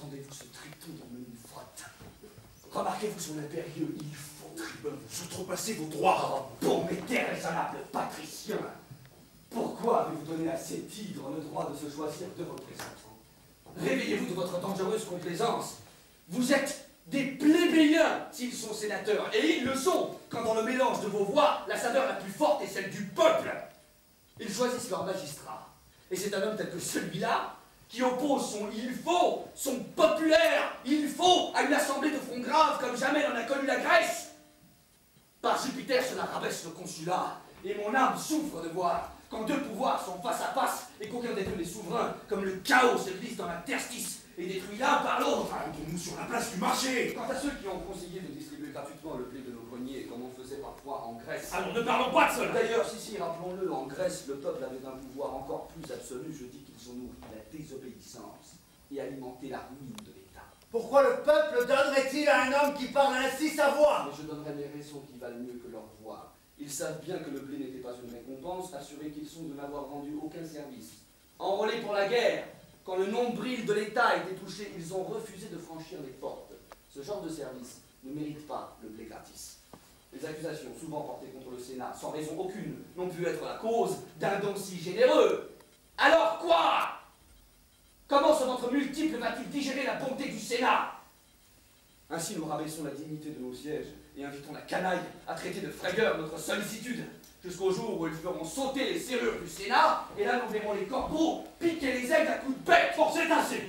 Entendez-vous ce triton dans le frotte? Remarquez-vous son impérieux il faut tribun. Vous outrepassez vos droits. Oh, bon, mais déraisonnable patricien! Pourquoi avez-vous donné à cet hydre le droit de se choisir de représentants? Réveillez-vous de votre dangereuse complaisance. Vous êtes des plébéiens s'ils sont sénateurs, et ils le sont quand dans le mélange de vos voix, la saveur la plus forte est celle du peuple. Ils choisissent leur magistrat, et c'est un homme tel que celui-là qui oppose son il faut, son populaire il faut à une assemblée de fronts graves comme jamais n'en a connu la Grèce. Par Jupiter, cela rabaisse le consulat, et mon âme souffre de voir quand deux pouvoirs sont face à face et qu'aucun des deux n'est souverain, comme le chaos se glisse dans l'interstice et détruit l'un par l'autre. Arrêtons-nous sur la place du marché. Quant à ceux qui ont conseillé de distribuer gratuitement le blé de nos greniers, comme on faisait parfois en Grèce. Alors ne parlons pas de cela. D'ailleurs, si, rappelons-le, en Grèce, le peuple avait un pouvoir encore plus absolu. Je dis qu'ils ont nourri la désobéissance et alimenté la ruine de l'État. Pourquoi le peuple donnerait-il à un homme qui parle ainsi sa voix? Mais je donnerai mes raisons qui valent mieux que leur voix. Ils savent bien que le blé n'était pas une récompense, assurés qu'ils sont de n'avoir rendu aucun service. Enrôlés pour la guerre, quand le nombril de l'État était touché, ils ont refusé de franchir les portes. Ce genre de service ne mérite pas le blé gratis. Les accusations souvent portées contre le Sénat, sans raison aucune, n'ont pu être la cause d'un don si généreux. Alors quoi? Comment ce ventre multiple va-t-il digérer la bonté du Sénat? Ainsi nous rabaissons la dignité de nos sièges et invitons la canaille à traiter de frayeur notre sollicitude, jusqu'au jour où ils feront sauter les serrures du Sénat, et là nous verrons les corbeaux piquer les aigles à coups de bec. Bon, c'est assez.